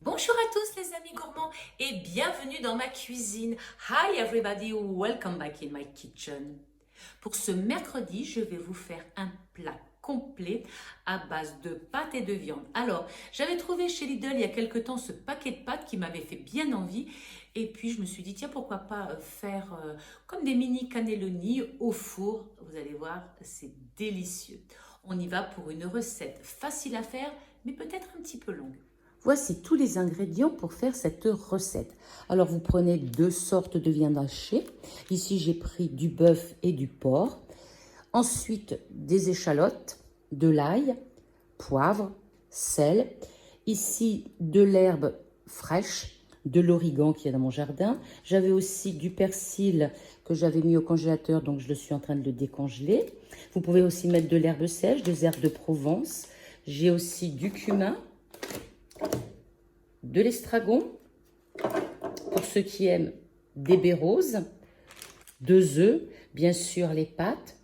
Bonjour à tous les amis gourmands et bienvenue dans ma cuisine. Hi everybody, welcome back in my kitchen. Pour ce mercredi, je vais vous faire un plat complet à base de pâtes et de viande. Alors, j'avais trouvé chez Lidl il y a quelque temps ce paquet de pâtes qui m'avait fait bien envie. Et puis, je me suis dit, tiens, pourquoi pas faire comme des mini cannelloni au four. Vous allez voir, c'est délicieux. On y va pour une recette facile à faire, mais peut-être un petit peu longue. Voici tous les ingrédients pour faire cette recette. Alors vous prenez deux sortes de viande hachée. Ici j'ai pris du bœuf et du porc. Ensuite des échalotes, de l'ail, poivre, sel. Ici de l'herbe fraîche, de l'origan qui est dans mon jardin. J'avais aussi du persil que j'avais mis au congélateur, donc je le suis en train de le décongeler. Vous pouvez aussi mettre de l'herbe sèche, des herbes de Provence. J'ai aussi du cumin, de l'estragon, pour ceux qui aiment des baies roses, 2 œufs, bien sûr les pâtes,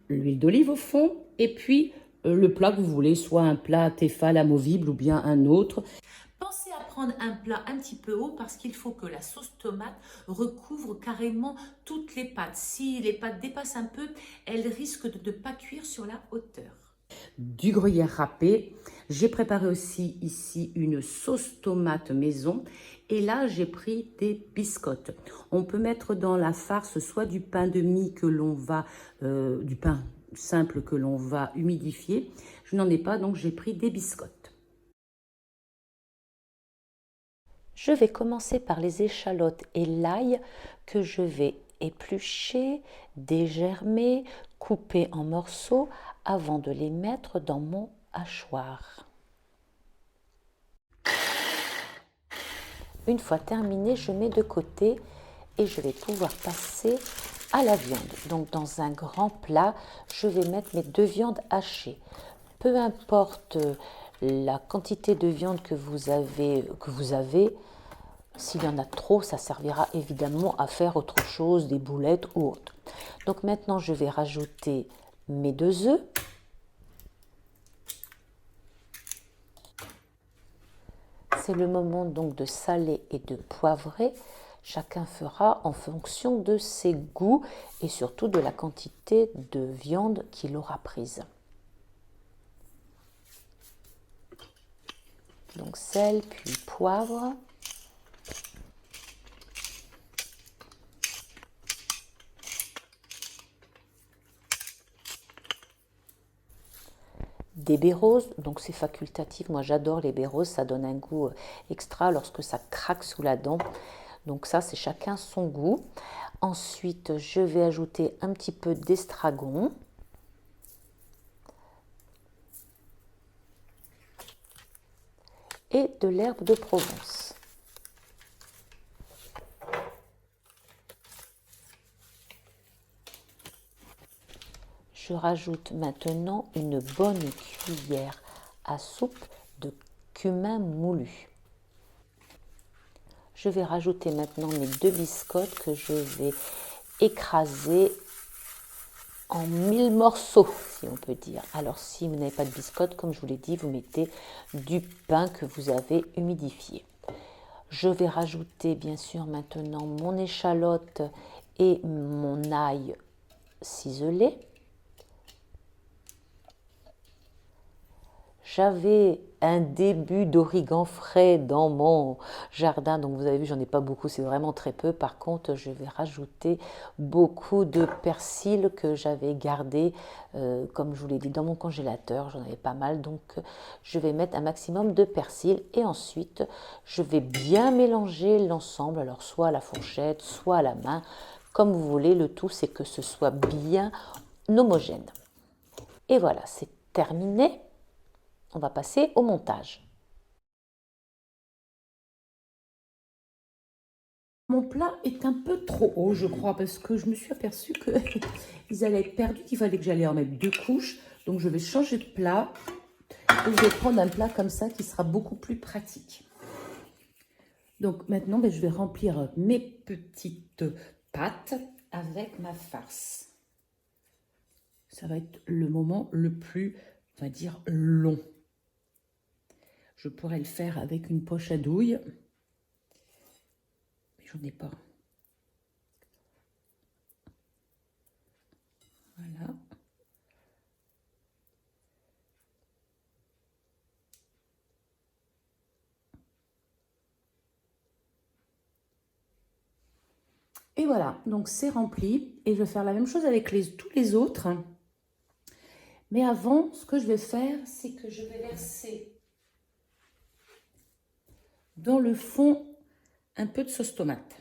l'huile d'olive au fond, et puis le plat que vous voulez, soit un plat Tefal amovible ou bien un autre. Pensez à prendre un plat un petit peu haut parce qu'il faut que la sauce tomate recouvre carrément toutes les pâtes. Si les pâtes dépassent un peu, elles risquent de ne pas cuire sur la hauteur. Du gruyère râpé. J'ai préparé aussi ici une sauce tomate maison. Et là, j'ai pris des biscottes. On peut mettre dans la farce soit du pain de mie que l'on va, du pain simple que l'on va humidifier. Je n'en ai pas, donc j'ai pris des biscottes. Je vais commencer par les échalotes et l'ail que je vais éplucher, dégermer, couper en morceaux avant de les mettre dans mon hachoir. Une fois terminé, je mets de côté et je vais pouvoir passer à la viande. Donc dans un grand plat, je vais mettre mes 2 viandes hachées. Peu importe la quantité de viande que vous avez, s'il y en a trop, ça servira évidemment à faire autre chose, des boulettes ou autre. Donc maintenant, je vais rajouter mes 2 œufs. C'est le moment donc de saler et de poivrer. Chacun fera en fonction de ses goûts et surtout de la quantité de viande qu'il aura prise. Donc sel, puis poivre. Des baies roses, donc c'est facultatif. Moi j'adore les baies roses, ça donne un goût extra lorsque ça craque sous la dent. Donc ça c'est chacun son goût. Ensuite je vais ajouter un petit peu d'estragon. Et de l'herbe de Provence. Je rajoute maintenant une bonne cuillère à soupe de cumin moulu. Je vais rajouter maintenant mes 2 biscottes que je vais écraser en 1000 morceaux, si on peut dire. Alors si vous n'avez pas de biscottes, comme je vous l'ai dit, vous mettez du pain que vous avez humidifié. Je vais rajouter bien sûr maintenant mon échalote et mon ail ciselé. J'avais un début d'origan frais dans mon jardin, donc vous avez vu, j'en ai pas beaucoup, c'est vraiment très peu. Par contre, je vais rajouter beaucoup de persil que j'avais gardé, comme je vous l'ai dit, dans mon congélateur. J'en avais pas mal, donc je vais mettre un maximum de persil et ensuite je vais bien mélanger l'ensemble, alors soit à la fourchette, soit à la main, comme vous voulez. Le tout, c'est que ce soit bien homogène. Et voilà, c'est terminé. On va passer au montage. Mon plat est un peu trop haut, je crois, parce que je me suis aperçue qu'ils allaient être perdus, qu'il fallait que j'allais en mettre 2 couches. Donc, je vais changer de plat et je vais prendre un plat comme ça qui sera beaucoup plus pratique. Donc, maintenant, je vais remplir mes petites pâtes avec ma farce. Ça va être le moment le plus, on va dire, long. Je pourrais le faire avec une poche à douille, mais j'en ai pas. Voilà. Et voilà, donc c'est rempli. Et je vais faire la même chose avec tous les autres. Mais avant, ce que je vais faire, c'est que je vais verser dans le fond un peu de sauce tomate.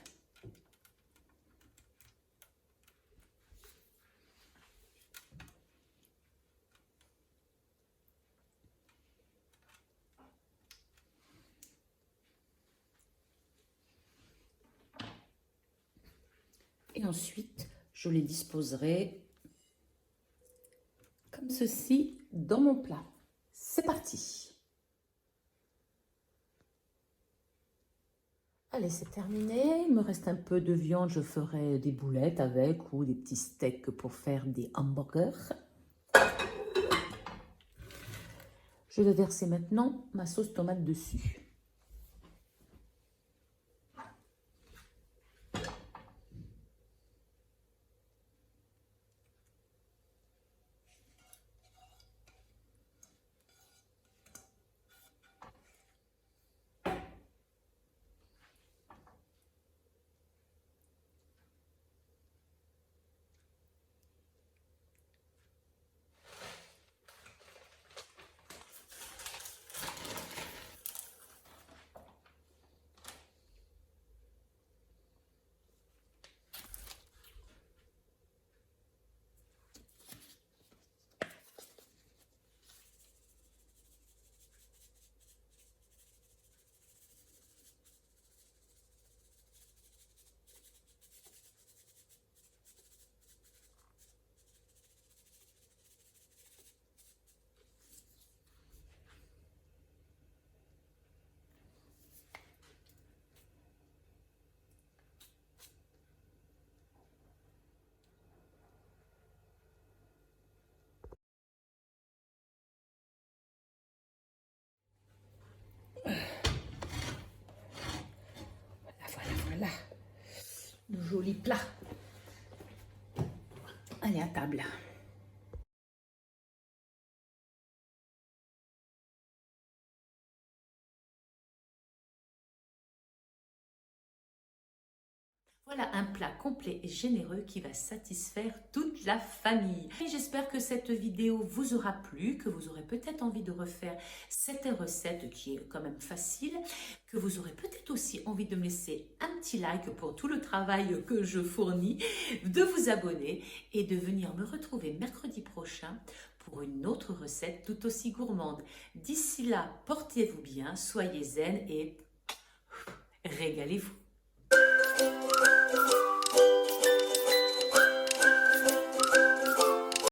Et ensuite, je les disposerai comme ceci dans mon plat. C'est parti! Allez, c'est terminé. Il me reste un peu de viande. Je ferai des boulettes avec ou des petits steaks pour faire des hamburgers. Je vais verser maintenant ma sauce tomate dessus. Voilà. Le joli plat. Allez, à table. Voilà un plat complet et généreux qui va satisfaire toute la famille. Et j'espère que cette vidéo vous aura plu, que vous aurez peut-être envie de refaire cette recette qui est quand même facile, que vous aurez peut-être aussi envie de me laisser un petit like pour tout le travail que je fournis, de vous abonner et de venir me retrouver mercredi prochain pour une autre recette tout aussi gourmande. D'ici là, portez-vous bien, soyez zen et régalez-vous.